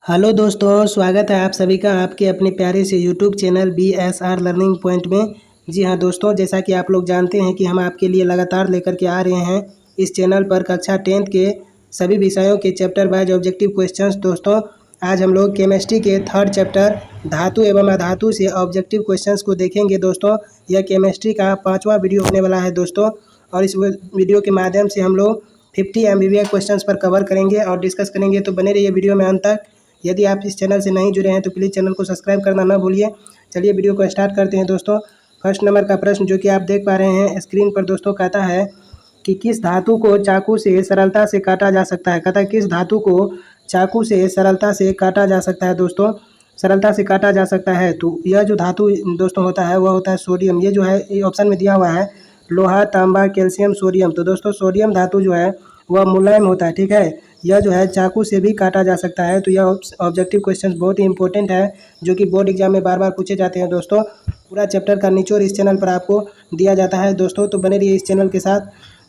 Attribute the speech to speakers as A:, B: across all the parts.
A: Hello दोस्तों, स्वागत है आप सभी का आपके अपने प्यारे से YouTube channel BSR learning point में। जी हाँ दोस्तों, जैसा कि आप लोग जानते हैं कि हम आपके लिए लगातार लेकर के आ रहे हैं इस चैनल पर कक्षा 10th के सभी विषयों के चैप्टर वाइज ऑब्जेक्टिव क्वेश्चंस। दोस्तों आज हम लोग केमिस्ट्री के 3rd चैप्टर धातु एवं अधातु से ऑब्जेक्टिव क्वेश्चंस को देखेंगे। दोस्तों यह केमिस्ट्री का 5वां वीडियो होने वाला है दोस्तों, और इस वीडियो के माध्यम से हम लोग 50 MBBS क्वेश्चंस पर कवर करेंगे और डिस्कस करेंगे। तो बने रहिए वीडियो में अंत तक। यदि आप इस चैनल से नहीं जुड़े हैं तो प्लीज़ चैनल को सब्सक्राइब करना ना भूलिए। चलिए वीडियो को स्टार्ट करते हैं दोस्तों। फर्स्ट नंबर का प्रश्न जो कि आप देख पा रहे हैं स्क्रीन पर दोस्तों, कहता है कि किस धातु को चाकू से सरलता से काटा जा सकता है। कहता है किस धातु को चाकू से सरलता से काटा जा सकता है। दोस्तों सरलता से काटा जा सकता है तो यह जो धातु दोस्तों होता है वह होता है सोडियम। ये जो है ये ऑप्शन में दिया हुआ है लोहा, तांबा, कैल्शियम, सोडियम। तो दोस्तों सोडियम धातु जो है वह मुलायम होता है, ठीक है। यह जो है चाकू से भी काटा जा सकता है। तो यह ऑब्जेक्टिव क्वेश्चंस बहुत ही इंपॉर्टेंट है जो कि बोर्ड एग्जाम में बार बार पूछे जाते हैं दोस्तों। पूरा चैप्टर का निचोड़ इस चैनल पर आपको दिया जाता है दोस्तों, तो बने रहिए इस चैनल के साथ।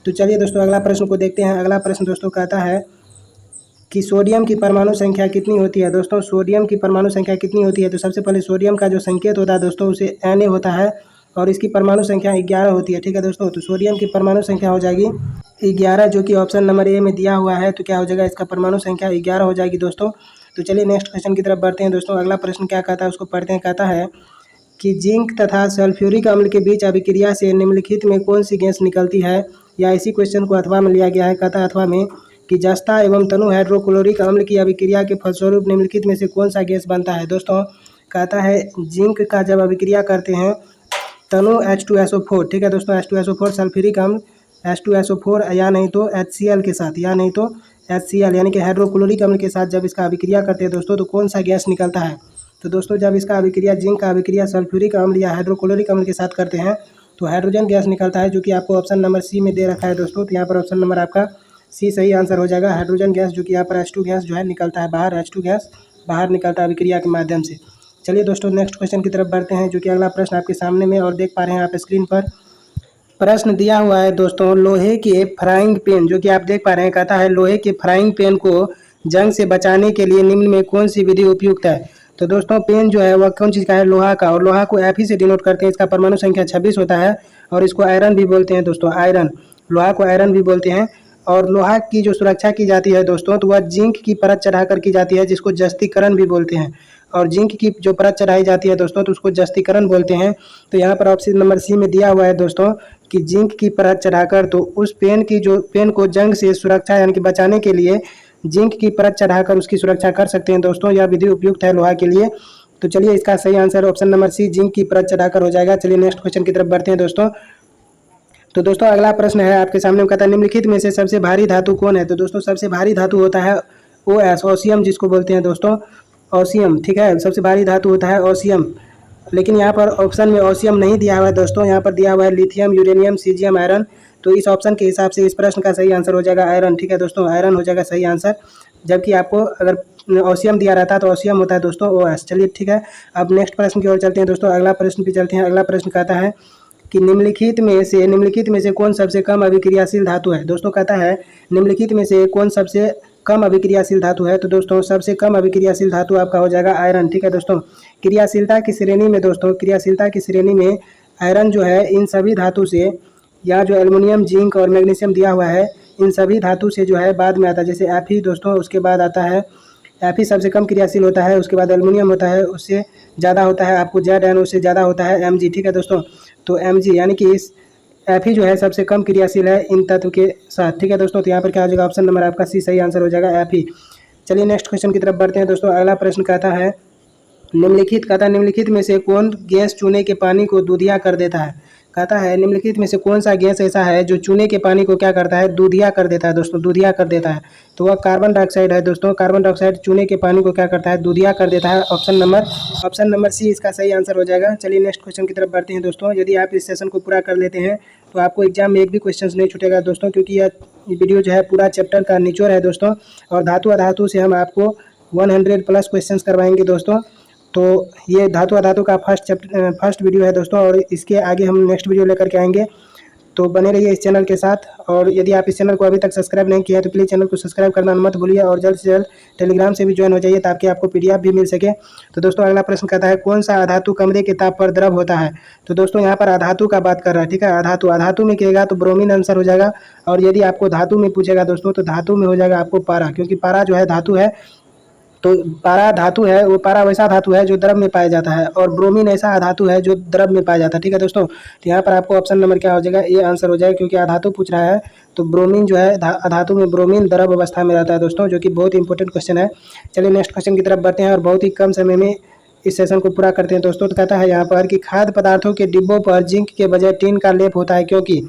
A: तो चलिए दोस्तों अगला प्रश्न को देखते हैं। अगला प्रश्न दोस्तों कहता है कि सोडियम की परमाणु संख्या कितनी होती है। दोस्तों सोडियम की परमाणु संख्या कितनी होती है। तो सबसे पहले सोडियम का जो संकेत होता है दोस्तों उसे Na होता है और इसकी परमाणु संख्या 11 होती है, ठीक है दोस्तों। तो सोडियम की परमाणु संख्या हो जाएगी 11, जो कि ऑप्शन नंबर ए में दिया हुआ है। तो क्या हो जाएगा, इसका परमाणु संख्या 11 हो जाएगी दोस्तों। तो चलिए नेक्स्ट क्वेश्चन की तरफ बढ़ते हैं दोस्तों। अगला प्रश्न क्या कहता है उसको पढ़ते हैं। कहता है कि जिंक तथा सल्फ्यूरिक अम्ल के बीच अभिक्रिया से निम्नलिखित में कौन सी गैस निकलती है। या इसी क्वेश्चन को अथवा में लिया गया है। कहता है अथवा में कि जस्ता एवं तनु हाइड्रोक्लोरिक अम्ल की अभिक्रिया के फलस्वरूप निम्नलिखित में से कौन सा गैस बनता है। दोस्तों कहता है जिंक का जब अभिक्रिया करते हैं तनु H2SO4, ठीक है दोस्तों, H2SO4 सल्फ्यूरिक अम्ल H2SO4 या नहीं तो HCl के साथ, या नहीं तो HCl यानी कि हाइड्रोक्लोरिक अम्ल के साथ जब इसका अभिक्रिया करते हैं दोस्तों तो कौन सा गैस निकलता है। तो दोस्तों जब इसका अभिक्रिया जिंक का अभिक्रिया सल्फ्यूरिक अम्ल या हाइड्रोक्लोरिक अम्ल के साथ करते हैं तो हाइड्रोजन गैस निकलता है, जो कि आपको ऑप्शन नंबर सी में दे रखा है दोस्तों। तो यहाँ पर ऑप्शन नंबर आपका सी सही आंसर हो जाएगा, हाइड्रोजन गैस, जो कि यहाँ पर H2 गैस जो है निकलता है बाहर, H2 गैस बाहर निकलता है अभिक्रिया के माध्यम से। चलिए दोस्तों नेक्स्ट क्वेश्चन की तरफ बढ़ते हैं, जो कि अगला प्रश्न आपके सामने में और देख पा रहे हैं आप स्क्रीन पर। प्रश्न दिया हुआ है दोस्तों लोहे के फ्राइंग पैन, जो कि आप देख पा रहे हैं। कहता है लोहे के फ्राइंग पैन को जंग से बचाने के लिए निम्न में कौन सी विधि उपयुक्त है। तो दोस्तों पेन जो है वह कौन चीज़ का है, लोहा का, और लोहा को Fe से डिनोट करते हैं। इसका परमाणु संख्या 26 होता है और इसको आयरन भी बोलते हैं दोस्तों, आयरन, लोहा को आयरन भी बोलते हैं। और लोहा की जो सुरक्षा की जाती है दोस्तों तो वह जिंक की परत चढ़ाकर की जाती है, जिसको जस्तीकरण भी बोलते हैं। और जिंक की जो परत चढ़ाई जाती है दोस्तों तो उसको जस्तीकरण बोलते हैं। तो यहाँ पर ऑप्शन नंबर सी में दिया हुआ है दोस्तों कि जिंक की परत चढ़ाकर, तो उस पेन को जंग से सुरक्षा यानी कि बचाने के लिए जिंक की परत चढ़ाकर उसकी सुरक्षा कर सकते हैं दोस्तों। यह विधि उपयुक्त है लोहा के लिए। तो चलिए इसका सही answer option number C zinc की परत चढ़ाकर हो जाएगा। चलिए नेक्स्ट क्वेश्चन की तरफ बढ़ते हैं दोस्तों। तो दोस्तों अगला प्रश्न है आपके सामने, कहता है निम्नलिखित में से सबसे भारी धातु कौन है। तो दोस्तों सबसे भारी धातु होता है OS, ओसियम जिसको बोलते हैं दोस्तों, ओसियम, ठीक है। सबसे भारी धातु होता है ओसियम, लेकिन यहाँ पर ऑप्शन में ओसियम नहीं दिया हुआ है दोस्तों, यहाँ पर दिया हुआ है लिथियम, यूरेनियम, सीजियम, आयरन। तो इस ऑप्शन के हिसाब से इस प्रश्न का सही आंसर हो जाएगा आयरन, ठीक है दोस्तों, आयरन हो जाएगा सही आंसर। जबकि आपको अगर ओसियम दिया रहता है तो ओसियम होता है दोस्तों OS। चलिए ठीक है, अब नेक्स्ट प्रश्न की ओर चलते हैं दोस्तों। अगला प्रश्न पे चलते हैं। अगला प्रश्न कहता है कि निम्नलिखित में से कौन सबसे कम अभिक्रियाशील धातु है। दोस्तों कहता है निम्नलिखित में से कौन सबसे कम अभिक्रियाशील धातु है। तो दोस्तों सबसे कम अभिक्रियाशील धातु आपका हो जाएगा आयरन, ठीक है दोस्तों। क्रियाशीलता की श्रेणी में दोस्तों, क्रियाशीलता की श्रेणी में आयरन जो है इन सभी धातु से, या जो एल्युमिनियम, जिंक और मैग्नीशियम दिया हुआ है इन सभी धातु से जो है बाद में आता है। जैसे Fe दोस्तों, उसके बाद आता है Fe सबसे कम क्रियाशील होता है, उसके बाद एल्युमिनियम होता है, उससे ज़्यादा होता है आपको Zn, उससे ज़्यादा होता है Mg, ठीक है दोस्तों। तो Mg यानी कि इस Fe जो है सबसे कम क्रियाशील है इन तत्व के साथ, ठीक है दोस्तों। तो यहाँ पर क्या हो जाएगा, ऑप्शन नंबर आपका सी सही आंसर हो जाएगा Fe। चलिए नेक्स्ट क्वेश्चन की तरफ बढ़ते हैं दोस्तों। अगला प्रश्न कहता है निम्नलिखित में से कौन गैस चूने के पानी को दूधिया कर देता है। कहता है निम्नलिखित में से कौन सा गैस ऐसा है जो चूने के पानी को क्या करता है, दूधिया कर देता है दोस्तों, दूधिया कर देता है। तो वह कार्बन डाइऑक्साइड है दोस्तों, कार्बन डाइऑक्साइड चूने के पानी को क्या करता है, दूधिया कर देता है। ऑप्शन नंबर सी इसका सही आंसर हो जाएगा। चलिए नेक्स्ट क्वेश्चन की तरफ बढ़ते हैं दोस्तों। यदि आप इस सेशन को पूरा कर लेते हैं तो आपको एग्जाम में एक भी क्वेश्चन नहीं छूटेगा दोस्तों, क्योंकि यह वीडियो जो है पूरा चैप्टर का निचोड़ है दोस्तों। और धातु अधातु से हम आपको 100+ क्वेश्चन करवाएंगे दोस्तों। तो ये धातु अधातु का फर्स्ट वीडियो है दोस्तों, और इसके आगे हम नेक्स्ट वीडियो लेकर के आएंगे। तो बने रहिए इस चैनल के साथ। और यदि आप इस चैनल को अभी तक सब्सक्राइब नहीं किया है तो प्लीज़ चैनल को सब्सक्राइब करना मत भूलिए और जल्द से जल्द टेलीग्राम से भी ज्वाइन हो जाइए ताकि आपको PDF भी मिल सके। तो दोस्तों अगला प्रश्न कहता है कौन सा अधातु कमरे के ताप पर द्रव होता है। तो दोस्तों यहाँ पर अधातु का बात कर रहा है, ठीक है। अधातु में कहेगा तो ब्रोमीन आंसर हो जाएगा। और यदि आपको धातु में पूछेगा दोस्तों तो धातु में हो जाएगा आपको पारा, क्योंकि पारा जो है धातु है। तो पारा धातु है, वो पारा वैसा धातु है जो द्रव में पाया जाता है और ब्रोमीन ऐसा अधातु है जो द्रव में पाया जाता है, ठीक है दोस्तों। तो यहाँ पर आपको ऑप्शन नंबर क्या हो जाएगा, ये आंसर हो जाएगा, क्योंकि अधातु पूछ रहा है। तो ब्रोमीन जो है अधातु में ब्रोमीन द्रव अवस्था में रहता है दोस्तों, जो कि बहुत इंपॉर्टेंट क्वेश्चन है। चलिए नेक्स्ट क्वेश्चन की तरफ बढ़ते हैं और बहुत ही कम समय में इस सेशन को पूरा करते हैं दोस्तों। तो कहता है यहाँ पर कि खाद्य पदार्थों के डिब्बों पर जिंक के बजाय टिन का लेप होता है, क्योंकि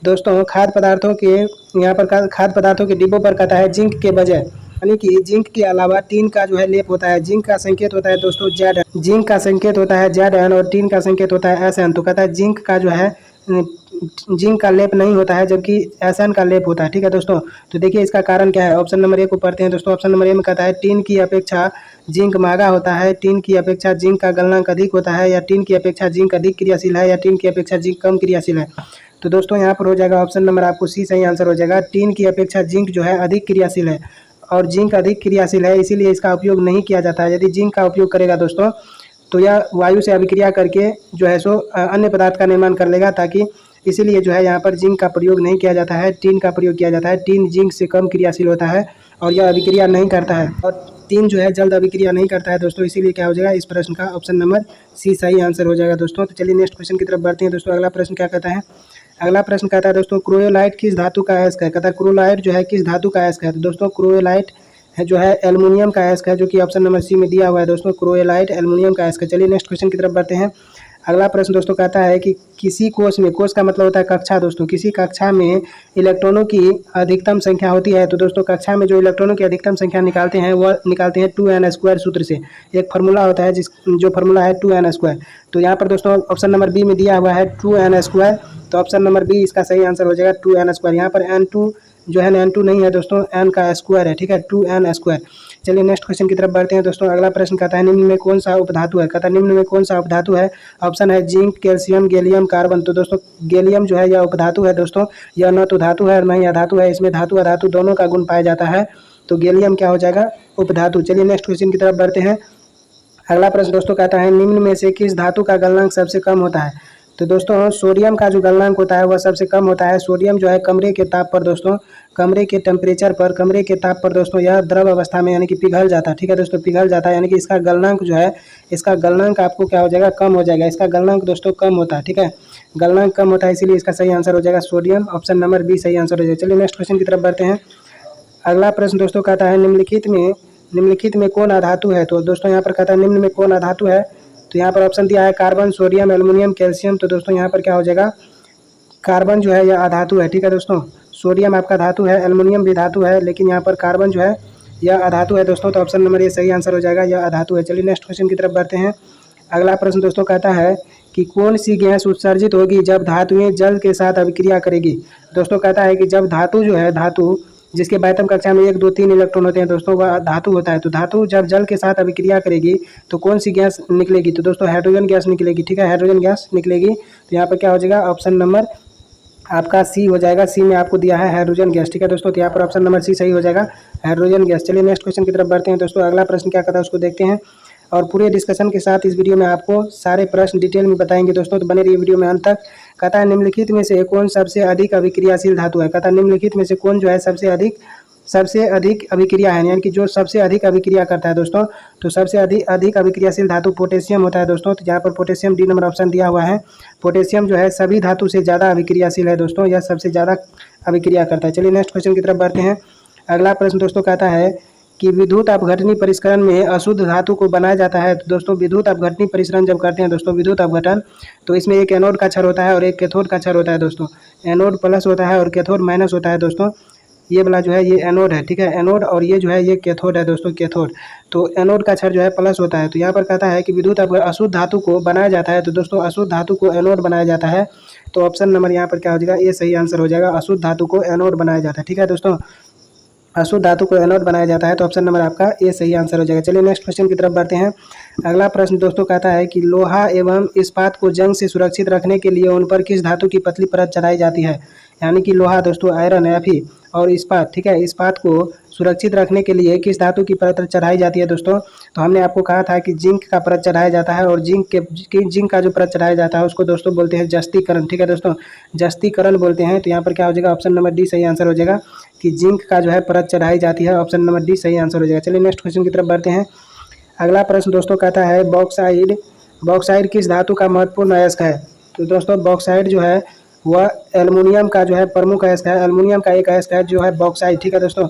A: दोस्तों खाद्य पदार्थों के यहाँ पर खाद्य पदार्थों के डिब्बों पर कहता है जिंक के बजाय, यानी कि जिंक के अलावा टीन का जो है लेप होता है। जिंक का संकेत होता है दोस्तों जेड, जिंक का संकेत होता है ZN और टीन का संकेत होता है SN। तो कहता है जिंक का जो है जिंक का लेप नहीं होता है, जबकि SN का लेप होता है, ठीक है दोस्तों। तो देखिए इसका कारण क्या है, ऑप्शन नंबर ए को पढ़ते हैं दोस्तों। ऑप्शन नंबर ए में कहता है टीन की अपेक्षा जिंक महंगा होता है, टीन की अपेक्षा जिंक का गलनांक अधिक होता है, या टीन की अपेक्षा जिंक अधिक क्रियाशील है, या टीन की अपेक्षा जिंक कम क्रियाशील है। तो दोस्तों यहाँ पर हो जाएगा ऑप्शन नंबर आपको सी सही आंसर हो जाएगा। टीन की अपेक्षा जिंक जो है अधिक क्रियाशील है और जिंक अधिक क्रियाशील है, इसीलिए इसका उपयोग नहीं किया जाता है। यदि जिंक का उपयोग करेगा दोस्तों तो यह वायु से अभिक्रिया करके जो है सो अन्य पदार्थ का निर्माण कर लेगा, ताकि इसीलिए जो है यहाँ पर जिंक का प्रयोग नहीं किया जाता है, टीन का प्रयोग किया जाता है। टीन जिंक से कम क्रियाशील होता है और यह अभिक्रिया नहीं करता है, और टीन जो है जल्द अभिक्रिया नहीं करता है दोस्तों, इसीलिए क्या हो जाएगा इस प्रश्न का ऑप्शन नंबर सी सही आंसर हो जाएगा दोस्तों। तो चलिए नेक्स्ट क्वेश्चन की तरफ बढ़ते हैं दोस्तों। अगला प्रश्न क्या कहता है, अगला प्रश्न कहता है दोस्तों क्रोयोलाइट किस धातु का अयस्क है। कहता है क्रोलाइट जो है किस धातु का अयस्क है। तो दोस्तों क्रोयोलाइट है जो है एल्युमिनियम का अयस्क है, जो कि ऑप्शन नंबर सी में दिया हुआ है दोस्तों। क्रोयोलाइट एल्युमिनियम का अयस्क है। चलिए नेक्स्ट क्वेश्चन की तरफ बढ़ते हैं। अगला प्रश्न दोस्तों कहता है कि किसी कोश में, कोश का मतलब होता है कक्षा दोस्तों, किसी कक्षा में इलेक्ट्रॉनों की अधिकतम संख्या होती है। तो दोस्तों कक्षा में जो इलेक्ट्रॉनों की अधिकतम संख्या निकालते हैं वह निकालते हैं 2n² सूत्र से। एक फार्मूला होता है जो फार्मूला है 2n²। तो यहाँ पर दोस्तों ऑप्शन नंबर बी में दिया हुआ है 2n²। तो ऑप्शन नंबर बी इसका सही आंसर हो जाएगा 2n²। यहाँ पर n2 जो है n2 नहीं है दोस्तों, n का स्क्वायर है, ठीक है, 2n²। चलिए नेक्स्ट क्वेश्चन की तरफ बढ़ते हैं दोस्तों। अगला प्रश्न कहता है निम्न में कौन सा उपधातु है। कहता है निम्न में कौन सा उपधातु है। ऑप्शन है जिंक, कैल्शियम, गैलियम, कार्बन। तो दोस्तों गैलियम जो है यह उपधातु है दोस्तों, यह न तो धातु है और न ही अधातु है, इसमें धातु अधातु दोनों का गुण पाया जाता है। तो गैलियम क्या हो जाएगा, उपधातु। चलिए नेक्स्ट क्वेश्चन की तरफ बढ़ते हैं। अगला प्रश्न दोस्तों कहता है निम्न में से किस धातु का गलनांक सबसे कम होता है। तो दोस्तों सोडियम का जो गलनांक होता है वह सबसे कम होता है। सोडियम जो है कमरे के ताप पर दोस्तों, कमरे के टेम्परेचर पर, कमरे के ताप पर दोस्तों यह द्रव अवस्था में यानी कि पिघल जाता है, ठीक है दोस्तों, पिघल जाता है, यानी कि इसका गलनांक जो है, इसका गलनांक आपको क्या हो जाएगा, कम हो जाएगा। इसका गलनांक दोस्तों कम होता है, ठीक है, गलनांक कम होता है, इसीलिए इसका सही आंसर हो जाएगा सोडियम। ऑप्शन नंबर बी सही आंसर हो जाएगा। चलिए नेक्स्ट क्वेश्चन की तरफ बढ़ते हैं। अगला प्रश्न दोस्तों कहता है निम्नलिखित में कौन अधातु है। तो दोस्तों यहाँ पर कहता है निम्न में कौन अधातु है। तो यहाँ पर ऑप्शन दिया है कार्बन, सोडियम, एल्युमिनियम, कैल्शियम। तो दोस्तों यहाँ पर क्या हो जाएगा, कार्बन जो है यह अधातु है, ठीक है दोस्तों। सोडियम आपका धातु है, एल्युमिनियम भी धातु है, लेकिन यहाँ पर कार्बन जो है यह अधातु है दोस्तों। तो ऑप्शन नंबर ये सही आंसर हो जाएगा, यह अधातु है। चलिए नेक्स्ट क्वेश्चन की तरफ बढ़ते हैं। अगला प्रश्न दोस्तों कहता है कि कौन सी गैस उत्सर्जित होगी जब धातुएं जल के साथ अभिक्रिया करेगी। दोस्तों कहता है कि जब धातु जो है, धातु जिसके बाइटम कक्षा में 1 2 3 इलेक्ट्रॉन होते हैं दोस्तों, वह धातु होता है। तो धातु जब जल के साथ अभिक्रिया करेगी तो कौन सी गैस निकलेगी। तो दोस्तों हाइड्रोजन गैस निकलेगी, ठीक है, हाइड्रोजन गैस निकलेगी। तो यहाँ पर क्या हो जाएगा, ऑप्शन नंबर आपका सी हो जाएगा। सी में आपको दिया है हाइड्रोजन गैस, ठीक है दोस्तों। तो यहाँ पर ऑप्शन नंबर सी सही हो जाएगा, हाइड्रोजन गैस। चलिए नेक्स्ट क्वेश्चन की तरफ बढ़ते हैं दोस्तों। अगला प्रश्न क्या कहता है उसको देखते हैं, और पूरे डिस्कशन के साथ इस वीडियो में आपको सारे प्रश्न डिटेल में बताएंगे दोस्तों, तो बने रहिए वीडियो में अंत तक। कहता है निम्नलिखित में से कौन सबसे अधिक अभिक्रियाशील धातु है। कहता है निम्नलिखित में से कौन जो है सबसे अधिक अभिक्रिया है, यानी कि जो सबसे अधिक अभिक्रिया करता है दोस्तों। तो सबसे अधिक अभिक्रियाशील धातु पोटेशियम होता है दोस्तों। तो जहाँ पर पोटेशियम डी नंबर ऑप्शन दिया हुआ है, पोटेशियम जो है सभी धातु से ज़्यादा अभिक्रियाशील है दोस्तों, यह सबसे ज़्यादा अभिक्रिया करता है। चलिए नेक्स्ट क्वेश्चन की तरफ बढ़ते हैं। अगला प्रश्न दोस्तों कहता है कि विद्युत अपघटनी परिष्करण में अशुद्ध धातु को बनाया जाता है। तो दोस्तों विद्युत अपघटनी परिष्करण जब करते हैं दोस्तों, विद्युत अपघटन, तो इसमें एक एनोड का क्षर होता है और एक कैथोड का क्षर होता है दोस्तों। एनोड प्लस होता है और कैथोड माइनस होता है दोस्तों। ये वाला जो है ये एनोड है, ठीक है, एनोड, और ये जो है ये कैथोड है दोस्तों, कैथोड। तो एनोड का क्षर जो है प्लस होता है। तो यहाँ पर कहता है कि विद्युत अशुद्ध धातु को बनाया जाता है। तो दोस्तों अशुद्ध धातु को एनोड बनाया जाता है। तो ऑप्शन नंबर यहाँ पर क्या हो जाएगा, ये सही आंसर हो जाएगा, अशुद्ध धातु को एनोड बनाया जाता है, ठीक है दोस्तों। अशुद्ध धातु को एनोड बनाया जाता है, तो ऑप्शन नंबर आपका ए सही आंसर हो जाएगा। चलिए नेक्स्ट क्वेश्चन की तरफ बढ़ते हैं। अगला प्रश्न दोस्तों कहता है कि लोहा एवं इस्पात को जंग से सुरक्षित रखने के लिए उन पर किस धातु की पतली परत चढ़ाई जाती है। यानी कि लोहा दोस्तों आयरन है Fe और इस्पात, ठीक है, इस्पात को सुरक्षित रखने के लिए किस धातु की परत चढ़ाई जाती है दोस्तों। तो हमने आपको कहा था कि जिंक का परत चढ़ाया जाता है और जिंक का जो परत चढ़ाया जाता है उसको दोस्तों बोलते हैं जस्तीकरण, ठीक है दोस्तों, जस्तीकरण बोलते हैं। तो यहाँ पर क्या हो जाएगा, ऑप्शन नंबर डी सही आंसर हो जाएगा कि जिंक का जो है परत चढ़ाई जाती है, ऑप्शन नंबर डी सही आंसर हो जाएगा। चलिए नेक्स्ट क्वेश्चन की तरफ बढ़ते हैं। अगला प्रश्न दोस्तों कहता है बॉक्साइड बॉक्साइड किस धातु का महत्वपूर्ण अयस्क है। तो दोस्तों बॉक्साइड जो है वह एल्युमिनियम का जो है प्रमुख अयस्क है, एल्युमिनियम का एक अयस्क है जो है बॉक्साइड, ठीक है दोस्तों,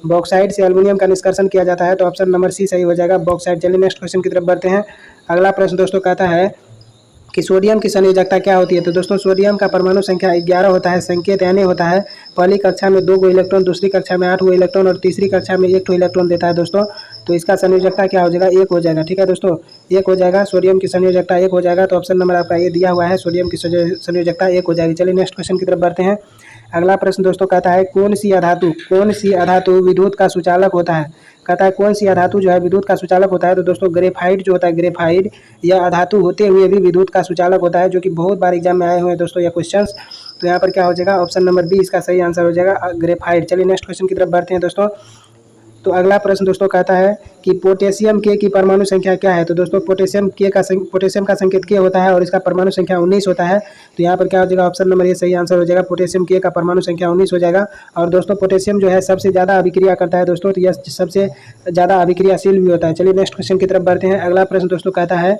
A: बॉक्साइड से एल्युमिनियम का निष्कर्षण किया जाता है, तो ऑप्शन नंबर सी सही हो जाएगा बॉक्साइड। चलिए नेक्स्ट क्वेश्चन की तरफ बढ़ते हैं। अगला प्रश्न दोस्तों कहता है कि सोडियम की संयोजकता क्या होती है। तो दोस्तों सोडियम का परमाणु संख्या 11 होता है, संकेत यानी होता है पहली कक्षा में 2 गो इलेक्ट्रॉन, दूसरी कक्षा में 8 गो इलेक्ट्रॉन और तीसरी कक्षा में 1 इलेक्ट्रॉन देता है दोस्तों। तो इसका संयोजकता क्या हो जाएगा, 1 हो जाएगा, ठीक है दोस्तों, 1 हो जाएगा, सोडियम की संयोजकता 1 हो जाएगा। तो ऑप्शन नंबर आपका ये दिया हुआ है, सोडियम की संयोजकता 1 हो जाएगी। चलिए नेक्स्ट क्वेश्चन की तरफ बढ़ते हैं। अगला प्रश्न दोस्तों कहता है कौन सी अधातु विद्युत का सुचालक होता है। कहता है कौन सी अधातु जो है विद्युत का सुचालक होता है। तो दोस्तों ग्रेफाइट जो होता है, ग्रेफाइट यह अधातु होते हुए भी विद्युत का सुचालक होता है, जो कि बहुत बार एग्जाम में आए हुए हैं दोस्तों यह क्वेश्चंस। तो यहाँ पर क्या हो जाएगा, ऑप्शन नंबर बी इसका सही आंसर हो जाएगा ग्रेफाइट। चलिए नेक्स्ट क्वेश्चन की तरफ बढ़ते हैं दोस्तों। तो अगला प्रश्न दोस्तों कहता है कि पोटेशियम के की परमाणु संख्या क्या है। तो दोस्तों पोटेशियम का संकेत के होता है और इसका परमाणु संख्या 19 होता है। तो यहाँ पर क्या हो जाएगा, ऑप्शन नंबर ये सही आंसर हो जाएगा, पोटेशियम के का परमाणु संख्या 19 हो जाएगा। और दोस्तों पोटेशियम जो है सबसे ज़्यादा अभिक्रिया करता है दोस्तों, तो यह सबसे ज़्यादा अभिक्रियाशील भी होता है। चलिए नेक्स्ट क्वेश्चन की तरफ बढ़ते हैं। अगला प्रश्न दोस्तों कहता है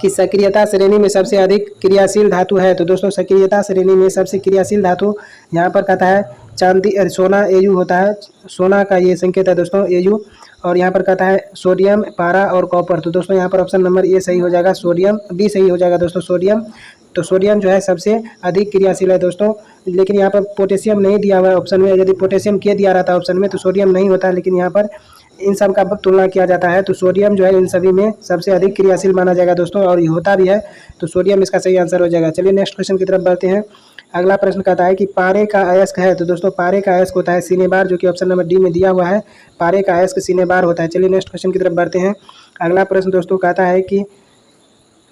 A: कि सक्रियता श्रेणी में सबसे अधिक क्रियाशील धातु है। तो दोस्तों सक्रियता श्रेणी में सबसे क्रियाशील धातु यहाँ पर कहता है चांदी सोना Au होता है, सोना का ये संकेत है दोस्तों Au। और यहाँ पर कहता है सोडियम, पारा और कॉपर। तो दोस्तों यहाँ पर ऑप्शन नंबर ए सही हो जाएगा, सोडियम बी सही हो जाएगा दोस्तों, सोडियम। तो सोडियम जो है सबसे अधिक क्रियाशील है दोस्तों, लेकिन यहाँ पर पोटेशियम नहीं दिया हुआ है ऑप्शन में। यदि पोटेशियम के दिया रहता है ऑप्शन में तो सोडियम नहीं होता, लेकिन यहाँ पर इन सब का तुलना किया जाता है तो सोडियम जो है इन सभी में सबसे अधिक क्रियाशील माना जाएगा दोस्तों, और ये होता भी है, तो सोडियम इसका सही आंसर हो जाएगा। चलिए नेक्स्ट क्वेश्चन की तरफ बढ़ते हैं। अगला प्रश्न कहता है कि पारे का अयस्क है। तो दोस्तों पारे का अयस्क होता है सिनेबार, जो कि ऑप्शन नंबर डी में दिया हुआ है, पारे का अयस्क सिनेबार होता है। चलिए नेक्स्ट क्वेश्चन की तरफ बढ़ते हैं। अगला प्रश्न दोस्तों कहता है कि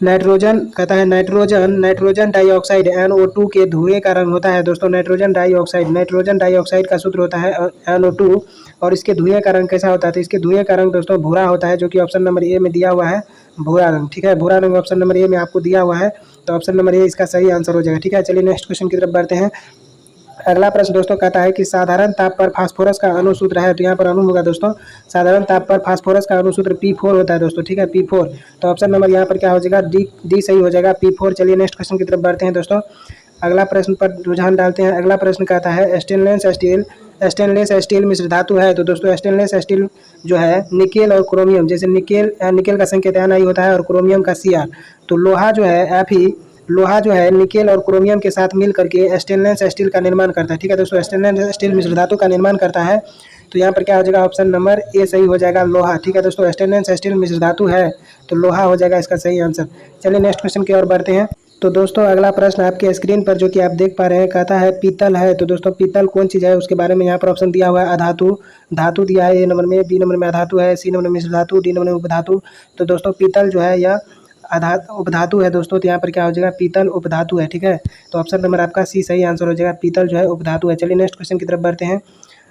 A: नाइट्रोजन डाइऑक्साइड NO2 के धुएं का रंग होता है दोस्तों, नाइट्रोजन डाइऑक्साइड का सूत्र होता है NO2, और इसके धुएं का रंग कैसा होता है। तो इसके धुएं का रंग दोस्तों भूरा होता है, जो कि ऑप्शन नंबर ए में दिया हुआ है, भूरा रंग, ठीक है, भूरा रंग ऑप्शन नंबर ए में आपको दिया हुआ है, तो ऑप्शन नंबर ए इसका सही आंसर हो जाएगा, ठीक है। चलिए नेक्स्ट क्वेश्चन की तरफ बढ़ते हैं। अगला प्रश्न दोस्तों कहता है कि साधारण ताप पर फास्फोरस का अणुसूत्र है। तो यहाँ पर अणु होगा दोस्तों, साधारण ताप पर फास्फोरस का अणुसूत्र P4 होता है दोस्तों, ठीक है, P4। तो ऑप्शन नंबर यहाँ पर क्या हो जाएगा, डी सही हो जाएगा, P4। चलिए नेक्स्ट क्वेश्चन की तरफ बढ़ते हैं दोस्तों। अगला प्रश्न पर रुझान डालते हैं। अगला प्रश्न कहता है स्टेनलेस स्टील मिश्र धातु है। तो दोस्तों स्टेनलेस स्टील जो है निकेल और क्रोमियम, जैसे निकेल का संकेत Ni होता है और क्रोमियम का Cr। तो लोहा जो है लोहा जो है निकेल और क्रोमियम के साथ मिल करके स्टेनलेस स्टील का निर्माण करता है, ठीक है दोस्तों, स्टेनलेस स्टील मिश्र धातु का निर्माण करता है। तो यहाँ पर क्या हो जाएगा, ऑप्शन नंबर ए सही हो जाएगा, लोहा, ठीक है दोस्तों, स्टेनलेस स्टील मिश्र धातु है तो लोहा हो जाएगा इसका सही आंसर। चलिए नेक्स्ट क्वेश्चन की ओर बढ़ते हैं। तो दोस्तों अगला प्रश्न आपके स्क्रीन पर जो कि आप देख पा रहे हैं कहता है पीतल है। तो दोस्तों पीतल कौन चीज़ है उसके बारे में यहाँ पर ऑप्शन दिया हुआ है, धातु दिया है ए नंबर में, बी नंबर में अधातु है, सी नंबर में मिश्र धातु, डी नंबर में उपधातु। तो दोस्तों पीतल जो है यह उपधातु है दोस्तों, तो यहाँ पर क्या हो जाएगा, पीतल उपधातु है, ठीक है। तो ऑप्शन नंबर आपका सी सही आंसर हो जाएगा, पीतल जो है उपधातु है। चलिए नेक्स्ट क्वेश्चन की तरफ बढ़ते हैं।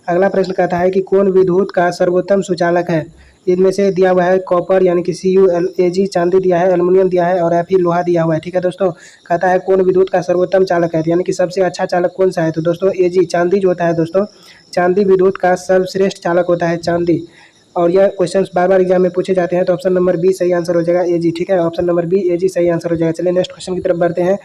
A: अगला प्रश्न कहता है कि कौन विद्युत का सर्वोत्तम सुचालक है। इनमें से दिया हुआ है कॉपर यानी कि Cu, चांदी दिया है, एल्युमिनियम दिया है और Fe लोहा दिया हुआ है, ठीक है दोस्तों। कहता है कौन विद्युत का सर्वोत्तम चालक है, यानी कि सबसे अच्छा चालक कौन सा है। तो दोस्तों Ag चांदी जो होता है दोस्तों, चांदी विद्युत का सर्वश्रेष्ठ चालक होता है, चांदी। और यह क्वेश्चंस बार बार एग्जाम में पूछे जाते हैं, तो ऑप्शन नंबर बी सही आंसर हो जाएगा, Ag, ठीक है, ऑप्शन नंबर बी Ag सही आंसर हो जाएगा। चलिए नेक्स्ट क्वेश्चन की तरफ बढ़ते हैं।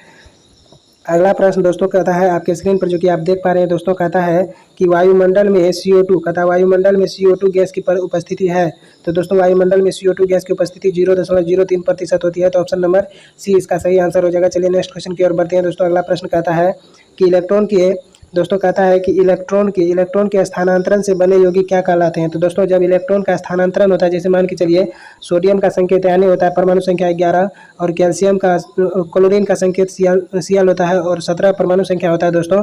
A: अगला प्रश्न दोस्तों कहता है आपके स्क्रीन पर जो कि आप देख पा रहे हैं दोस्तों, कहता है कि वायुमंडल में CO2, कहता है वायुमंडल में CO2 गैस की उपस्थिति है। तो दोस्तों वायुमंडल में CO2 गैस की उपस्थिति 0.03% होती है, तो ऑप्शन नंबर सी इसका सही आंसर हो जाएगा। चलिए नेक्स्ट क्वेश्चन की ओर बढ़ते हैं दोस्तों। अगला प्रश्न कहता है कि इलेक्ट्रॉन के दोस्तों कहता है कि इलेक्ट्रॉन के स्थानांतरण से बने यौगिक क्या कहलाते हैं। तो दोस्तों जब इलेक्ट्रॉन का स्थानांतरण होता है, जैसे मान के चलिए सोडियम का संकेत Na होता है, परमाणु संख्या 11, और कैल्शियम का क्लोरीन का संकेत Cl होता है और 17 परमाणु संख्या होता है दोस्तों।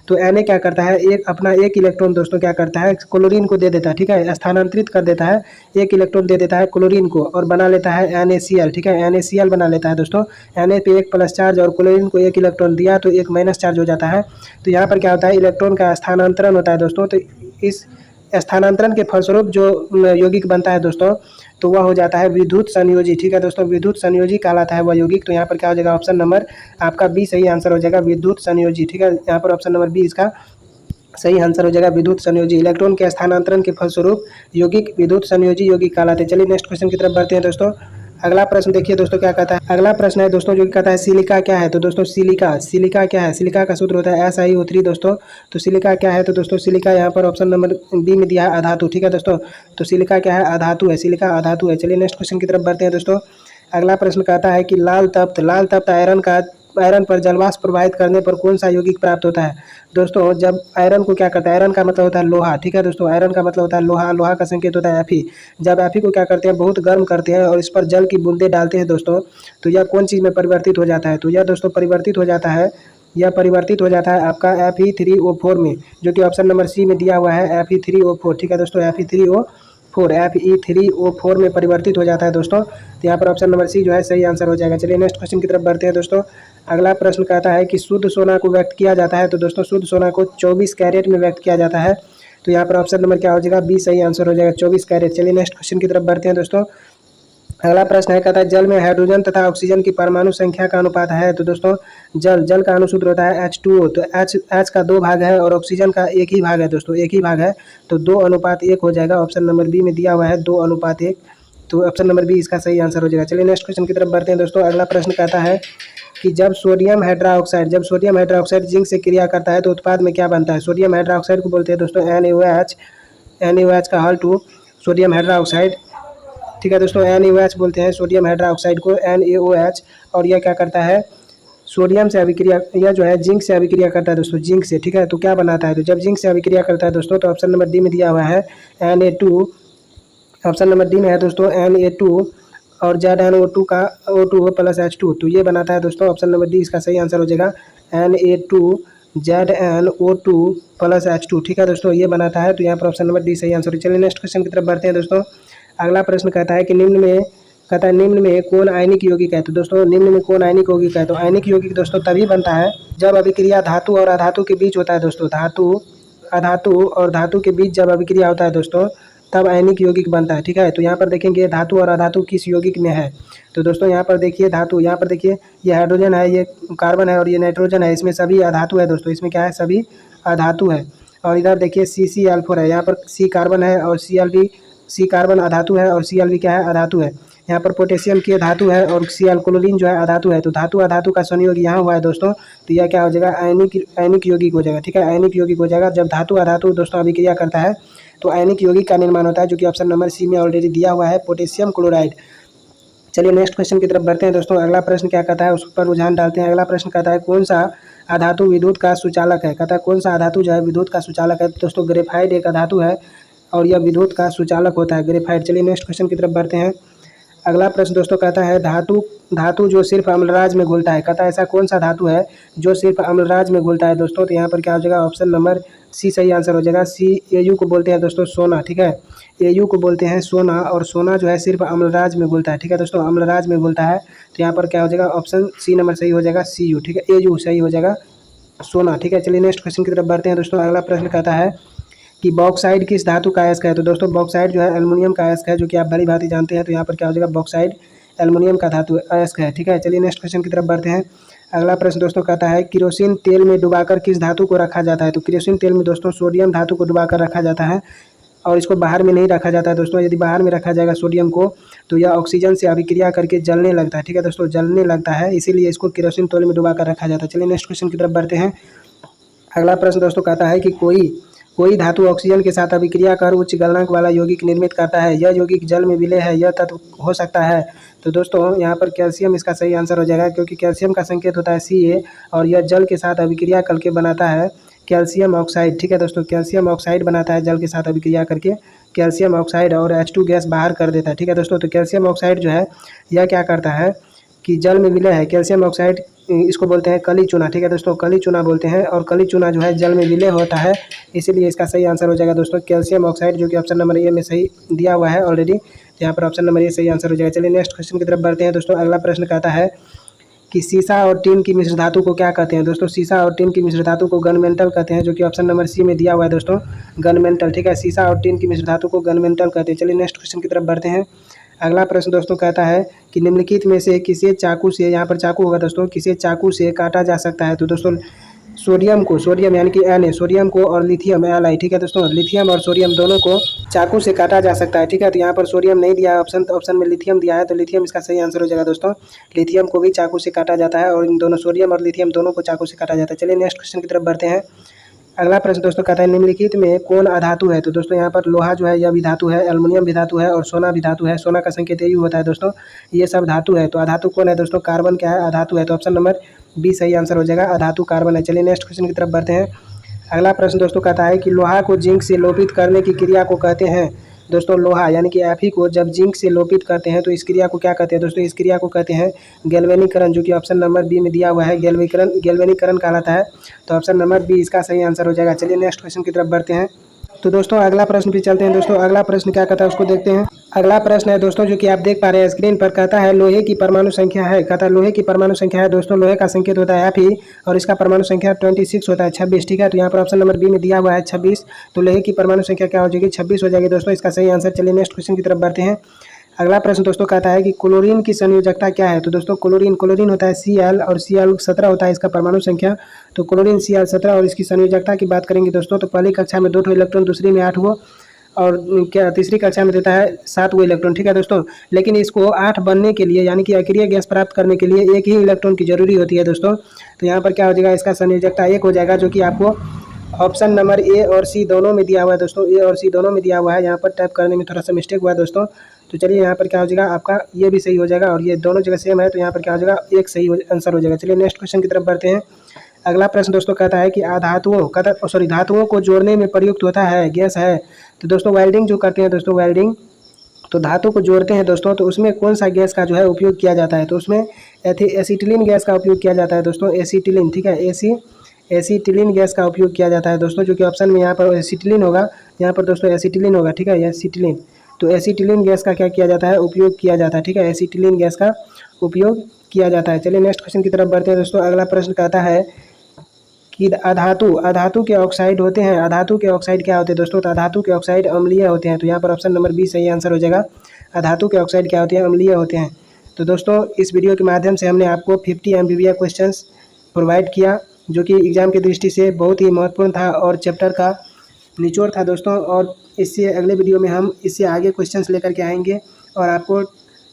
A: तो Na क्या करता है, एक इलेक्ट्रॉन दोस्तों क्या करता है, क्लोरीन को दे देता है, ठीक है, स्थानांतरित कर देता है, एक इलेक्ट्रॉन दे देता है क्लोरीन को और बना लेता है NaCl, ठीक है, NaCl बना लेता है दोस्तों। Na पे एक प्लस चार्ज और क्लोरीन को एक इलेक्ट्रॉन दिया तो एक माइनस चार्ज हो जाता है। तो यहाँ पर क्या होता है, इलेक्ट्रॉन का स्थानांतरण होता है दोस्तों। तो इस स्थानांतरण के फलस्वरूप जो यौगिक बनता है दोस्तों, तो वह हो जाता है विद्युत संयोजी, ठीक है दोस्तों, विद्युत संयोजी कहलाता है वह यौगिक। तो यहाँ पर क्या हो जाएगा, ऑप्शन नंबर आपका बी सही आंसर हो जाएगा, विद्युत संयोजी, ठीक है, यहाँ पर ऑप्शन नंबर बी इसका सही आंसर हो जाएगा, विद्युत संयोजी। इलेक्ट्रॉन के स्थानांतरण के फलस्वरूप यौगिक विद्युत संयोजी यौगिक कहलाते हैं। चलिए नेक्स्ट क्वेश्चन की तरफ बढ़ते हैं दोस्तों। अगला प्रश्न देखिए दोस्तों क्या कहता है। अगला प्रश्न है दोस्तों जो कहता है सिलिका क्या है। तो दोस्तों सिलिका क्या है, सिलिका का सूत्र होता है SiO3 दोस्तों। तो सिलिका क्या है, तो दोस्तों सिलिका यहाँ पर ऑप्शन नंबर बी में दिया है अधातु, ठीक है दोस्तों। तो सिलिका क्या है, अधातु है, सिलिका अधातु है। चलिए नेक्स्ट क्वेश्चन की तरफ बढ़ते हैं दोस्तों। अगला प्रश्न कहता है कि लाल तप्त आयरन पर जलवाष्प प्रवाहित करने पर कौन सा यौगिक प्राप्त होता है। दोस्तों जब आयरन को क्या करता है, आयरन का मतलब होता है लोहा, ठीक है दोस्तों, आयरन का मतलब होता है लोहा, लोहा का संकेत होता है Fe। जब Fe को क्या करते हैं, बहुत गर्म करते हैं और इस पर जल की बूंदे डालते हैं दोस्तों, तो यह कौन चीज़ में परिवर्तित हो जाता है। तो यह दोस्तों परिवर्तित हो जाता है, यह परिवर्तित हो जाता है आपका Fe3O4 में, जो कि ऑप्शन नंबर सी में दिया हुआ है Fe3O4, ठीक है दोस्तों, Fe3O4 में परिवर्तित हो जाता है दोस्तों। तो यहाँ पर ऑप्शन नंबर सी जो है सही आंसर हो जाएगा। चलिए नेक्स्ट क्वेश्चन की तरफ बढ़ते हैं दोस्तों। अगला प्रश्न कहता है कि शुद्ध सोना को व्यक्त किया जाता है। तो दोस्तों शुद्ध सोना को 24 कैरेट में व्यक्त किया जाता है। तो यहाँ पर ऑप्शन नंबर क्या हो जाएगा, बी सही आंसर हो जाएगा, 24 कैरेट। चलिए नेक्स्ट क्वेश्चन की तरफ बढ़ते हैं दोस्तों। अगला प्रश्न है, कहता है जल में हाइड्रोजन तथा ऑक्सीजन की परमाणु संख्या का अनुपात है। तो दोस्तों जल का अनुसूत्र होता है H2O। तो H का 2 भाग है और ऑक्सीजन का एक ही भाग है दोस्तों, एक ही भाग है, तो 2:1 हो जाएगा। ऑप्शन नंबर बी में दिया हुआ है 2:1, तो ऑप्शन नंबर बी इसका सही आंसर हो जाएगा। चलिए नेक्स्ट क्वेश्चन की तरफ बढ़ते हैं दोस्तों। अगला प्रश्न कहता है कि जब सोडियम हाइड्रोक्साइड जिंक से क्रिया करता है तो उत्पाद में क्या बनता है। सोडियम हाइड्रोक्साइड को बोलते हैं दोस्तों NaOH का हल टू सोडियम हाइड्रोक्साइड, ठीक है दोस्तों, NaOH बोलते हैं सोडियम हाइड्रोक्साइड को, NaOH। और यह क्या करता है, सोडियम से अभिक्रिया, यह जो है जिंक से अभिक्रिया करता है दोस्तों, जिंक से, ठीक है। तो क्या बनाता है, तो जब जिंक से अभिक्रिया करता है दोस्तों, तो ऑप्शन नंबर डी में दिया हुआ है Na2, ऑप्शन नंबर डी में है दोस्तों Na2 और ZnO2 का O2 प्लस H2, तो ये बनाता है दोस्तों, ऑप्शन नंबर डी इसका सही आंसर हो जाएगा, Na2 ZnO2 प्लस H2, ठीक है दोस्तों, ये बनाता है। तो यहाँ पर ऑप्शन नंबर डी सही आंसर। चलिए नेक्स्ट क्वेश्चन की तरफ बढ़ते हैं दोस्तों। अगला प्रश्न कहता है कि निम्न में कौन आयनिक यौगिक है। तो दोस्तों निम्न में कौन आयनिक यौगिक है। तो आयनिक यौगिक दोस्तों तभी बनता है जब अभिक्रिया धातु और अधातु के बीच होता है दोस्तों, अधातु और धातु के बीच जब अभिक्रिया होता है दोस्तों, तब आयनिक यौगिक बनता है, ठीक है। तो यहाँ पर देखेंगे धातु और अधातु किस यौगिक में है। तो दोस्तों यहाँ पर देखिए धातु, यहाँ पर देखिए ये हाइड्रोजन है, ये कार्बन है और ये नाइट्रोजन है, इसमें सभी अधातु है दोस्तों, इसमें क्या है, सभी अधातु है। और इधर देखिए CCl4 है, यहाँ पर C कार्बन है और C कार्बन अधातु है और Cl भी क्या है, अधातु है। यहाँ पर पोटेशियम की धातु है और Cl क्लोरीन जो है अधातु है। तो धातु अधातु का संयोग यहाँ हुआ है दोस्तों, तो यह क्या हो जाएगा, आयनिक यौगिक हो जाएगा, ठीक है, आयनिक यौगिक हो जाएगा। जब धातु अधातु दोस्तों अभिक्रिया करता है तो आयनिक यौगिक का निर्माण होता है, जो कि ऑप्शन नंबर सी में ऑलरेडी दिया हुआ है, पोटेशियम क्लोराइड। चलिए नेक्स्ट क्वेश्चन की तरफ बढ़ते हैं दोस्तों। अगला प्रश्न क्या कहता है, उस पर रुझान डालते हैं। अगला प्रश्न कहता है कौन सा अधातु विद्युत का सुचालक है। कहता है कौन सा अधातु जो है विद्युत का सुचालक है। दोस्तों ग्रेफाइट एक अधातु है और यह विद्युत का सुचालक होता है, ग्रेफाइट। चलिए नेक्स्ट क्वेश्चन की तरफ बढ़ते हैं। अगला प्रश्न दोस्तों कहता है धातु जो सिर्फ अम्लराज में घुलता है। कहता है ऐसा कौन सा धातु है जो सिर्फ अम्लराज में घुलता है दोस्तों। तो यहाँ पर क्या हो जाएगा, ऑप्शन नंबर सी सही आंसर हो जाएगा। Au को बोलते हैं दोस्तों सोना, ठीक है, Au को बोलते हैं सोना, और सोना जो है सिर्फ अम्लराज में घुलता है, ठीक है दोस्तों, अम्लराज में घुलता है। तो यहाँ पर क्या हो जाएगा, ऑप्शन सी नंबर सही हो जाएगा, Cu, ठीक है, Au सही हो जाएगा, सोना, ठीक है। चलिए नेक्स्ट क्वेश्चन की तरफ बढ़ते हैं दोस्तों। अगला प्रश्न कहता है कि बॉक्साइड किस धातु का अयस्क है। तो दोस्तों बॉक्साइड जो है एल्युमिनियम का अयस्क है, जो कि आप भली भांति जानते हैं। तो यहाँ पर क्या हो जाएगा, बॉक्साइड एल्युमिनियम का धातु अयस्क है, ठीक है। चलिए नेक्स्ट क्वेश्चन की तरफ बढ़ते हैं। अगला प्रश्न दोस्तों कहता है केरोसिन तेल में डुबाकर किस धातु को रखा जाता है। तो केरोसिन तेल में दोस्तों सोडियम धातु को डुबाकर रखा जाता है और इसको बाहर में नहीं रखा जाता है दोस्तों। यदि बाहर में रखा जाएगा सोडियम को तो यह ऑक्सीजन से अभिक्रिया करके जलने लगता है, ठीक है दोस्तों, जलने लगता है, इसीलिए इसको केरोसिन तेल में डुबाकर रखा जाता है। चलिए नेक्स्ट क्वेश्चन की तरफ बढ़ते हैं। अगला प्रश्न दोस्तों कहता है कि कोई धातु ऑक्सीजन के साथ अभिक्रिया कर उच्च गलनांक वाला यौगिक निर्मित करता है, यह यौगिक जल में विलय है, यह तत्व हो सकता है। तो दोस्तों यहाँ पर कैल्शियम इसका सही आंसर हो जाएगा, क्योंकि कैल्शियम का संकेत होता है Ca और यह जल के साथ अभिक्रिया करके बनाता है, कैल्शियम ऑक्साइड, ठीक है दोस्तों, कैल्शियम ऑक्साइड बनाता है जल के साथ अभिक्रिया करके कैल्शियम ऑक्साइड और H2 गैस बाहर कर देता है, ठीक है दोस्तों। तो कैल्शियम ऑक्साइड जो है यह क्या करता है कि जल में विलय है। कैल्शियम ऑक्साइड इसको बोलते हैं कली चूना, ठीक है दोस्तों, कली चूना बोलते हैं, और कली चूना जो है जल में विलय होता है, इसीलिए इसका सही आंसर हो जाएगा दोस्तों कैल्शियम ऑक्साइड, जो कि ऑप्शन नंबर ए में सही दिया हुआ है ऑलरेडी। यहाँ पर ऑप्शन नंबर ए सही आंसर हो जाएगा। चलिए नेक्स्ट क्वेश्चन की तरफ बढ़ते हैं दोस्तों। अगला प्रश्न कहता है कि सीसा और टीन की मिश्र धातु को क्या कहते हैं दोस्तों। सीसा और टीन की मिश्र धातु को गनमेंटल कहते हैं, जो कि ऑप्शन नंबर सी में दिया हुआ है दोस्तों, गनमेंटल, ठीक है। सीसा और टीन की मिश्र धातु को गनमेंटल कहते हैं। चलिए नेक्स्ट क्वेश्चन की तरफ बढ़ते हैं। अगला प्रश्न दोस्तों कहता है कि निम्नलिखित में से किसे चाकू से, यहाँ पर चाकू होगा दोस्तों, किसे चाकू से काटा जा सकता है। तो दोस्तों सोडियम को, सोडियम यानी कि Na, सोडियम को, और लिथियम Li, ठीक है दोस्तों, लिथियम और सोडियम दोनों को चाकू से काटा जा सकता है, ठीक है। तो यहाँ पर सोडियम नहीं दिया है ऑप्शन, तो ऑप्शन में लिथियम दिया है, तो लिथियम इसका सही आंसर हो जाएगा दोस्तों। लिथियम को भी चाकू से काटा जाता है, और इन दोनों सोडियम और लिथियम दोनों को चाकू से काटा जाता है। चलिए नेक्स्ट क्वेश्चन की तरफ बढ़ते हैं। अगला प्रश्न दोस्तों कहता है निम्नलिखित में कौन अधातु है। तो दोस्तों यहाँ पर लोहा जो है यह भी धातु है, एल्युमिनियम भी धातु है, और सोना भी धातु है। सोना का संकेत यू होता है दोस्तों, ये सब धातु है। तो अधातु कौन है दोस्तों, कार्बन क्या है, अधातु है। तो ऑप्शन नंबर बी सही आंसर हो जाएगा, अधातु कार्बन है। चलिए नेक्स्ट क्वेश्चन की तरफ बढ़ते हैं। अगला प्रश्न दोस्तों कहता है कि लोहा को जिंक से लोपित करने की क्रिया को कहते हैं। दोस्तों लोहा यानी कि Fe को जब जिंक से लोपित करते हैं तो इस क्रिया को क्या कहते हैं दोस्तों, इस क्रिया को कहते हैं गैल्वेनीकरण, जो कि ऑप्शन नंबर बी में दिया हुआ है, गैल्वेनीकरण कहलाता है। तो ऑप्शन नंबर बी इसका सही आंसर हो जाएगा। चलिए नेक्स्ट क्वेश्चन की तरफ बढ़ते हैं। तो दोस्तों अगला प्रश्न भी चलते हैं दोस्तों। अगला प्रश्न क्या कहता है उसको देखते हैं। अगला प्रश्न है दोस्तों जो कि आप देख पा रहे हैं स्क्रीन पर, कहता है लोहे की परमाणु संख्या है। कहता है लोहे की परमाणु संख्या है दोस्तों, लोहे का संकेत होता है Fe, और इसका परमाणु संख्या 26 होता है, 26, ठीक है। तो यहाँ पर ऑप्शन नंबर बी में दिया हुआ है 26, तो लोहे की परमाणु संख्या क्या हो जाएगी, 26 हो जाएगी दोस्तों, इसका सही आंसर। चलिए नेक्स्ट क्वेश्चन की तरफ बढ़ते हैं। अगला प्रश्न दोस्तों कहता है कि क्लोरीन की संयोजकता क्या है। तो दोस्तों क्लोरीन होता है Cl, और Cl17 होता है इसका परमाणु संख्या। तो क्लोरीन Cl17, और इसकी संयोजकता की बात करेंगे दोस्तों तो पहली कक्षा में 2 इलेक्ट्रॉन, दूसरी में 8 और क्या तीसरी कक्षा में देता है 7 इलेक्ट्रॉन, ठीक है दोस्तों। लेकिन इसको 8 बनने के लिए यानी कि अक्रिय गैस प्राप्त करने के लिए एक ही इलेक्ट्रॉन की जरूरी होती है दोस्तों। तो यहाँ पर क्या हो जाएगा, इसका संयोजकता 1 हो जाएगा, जो कि आपको ऑप्शन नंबर ए और सी दोनों में दिया हुआ है दोस्तों, ए और सी दोनों में दिया हुआ है। यहाँ पर टाइप करने में थोड़ा सा मिस्टेक हुआ है दोस्तों। तो चलिए यहाँ पर क्या हो जाएगा, आपका ये भी सही हो जाएगा, और ये दोनों जगह सेम है, तो यहाँ पर क्या हो जाएगा, एक सही आंसर हो जाएगा। चलिए नेक्स्ट क्वेश्चन की तरफ बढ़ते हैं। अगला प्रश्न दोस्तों कहता है कि धातुओं को जोड़ने में प्रयुक्त होता है गैस है। तो दोस्तों वेल्डिंग जो करते हैं दोस्तों, वेल्डिंग तो धातु को जोड़ते हैं दोस्तों, तो उसमें कौन सा गैस का जो है उपयोग किया जाता है। तो उसमें एसिटिलीन गैस का उपयोग किया जाता है दोस्तों, एसिटिलीन, ठीक है, एसिटिलीन गैस का उपयोग किया जाता है दोस्तों, जो कि ऑप्शन में यहाँ पर एसिटिलीन होगा, यहाँ पर दोस्तों एसिटिलीन होगा, ठीक है, एसिटिलीन। तो एसिटिलीन गैस का क्या किया जाता है, उपयोग किया जाता है, ठीक है, एसिटिलीन गैस का उपयोग किया जाता है। चलिए नेक्स्ट क्वेश्चन की तरफ बढ़ते हैं दोस्तों। अगला प्रश्न कहता है कि अधातु के ऑक्साइड होते हैं। अधातु के ऑक्साइड क्या होते हैं दोस्तों, तो अधातु के ऑक्साइड अम्लीय होते हैं। तो यहाँ पर ऑप्शन नंबर बी सही आंसर हो जाएगा, अधातु के ऑक्साइड क्या होते हैं, अम्लीय होते हैं। तो दोस्तों इस वीडियो के माध्यम से हमने आपको 50 MBBS क्वेश्चंस प्रोवाइड किया, जो कि एग्जाम की दृष्टि से बहुत ही महत्वपूर्ण था और चैप्टर का निचोड़ था दोस्तों। और इससे अगले वीडियो में हम इससे आगे क्वेश्चंस लेकर के आएंगे, और आपको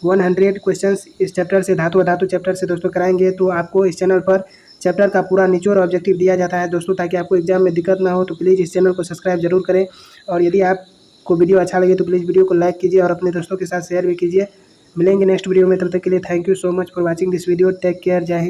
A: 100 क्वेश्चंस इस चैप्टर से, धातु अधातु चैप्टर से दोस्तों कराएंगे। तो आपको इस चैनल पर चैप्टर का पूरा निचोड़ ऑब्जेक्टिव दिया जाता है दोस्तों, ताकि आपको एग्जाम में दिक्कत ना हो। तो प्लीज़ इस चैनल को सब्सक्राइब जरूर करें, और यदि आपको वीडियो अच्छा लगे तो प्लीज़ वीडियो को लाइक कीजिए और अपने दोस्तों के साथ शेयर भी कीजिए। मिलेंगे नेक्स्ट वीडियो में, तब तक के लिए thank you so much for watching this video. Take care, जय हिंद।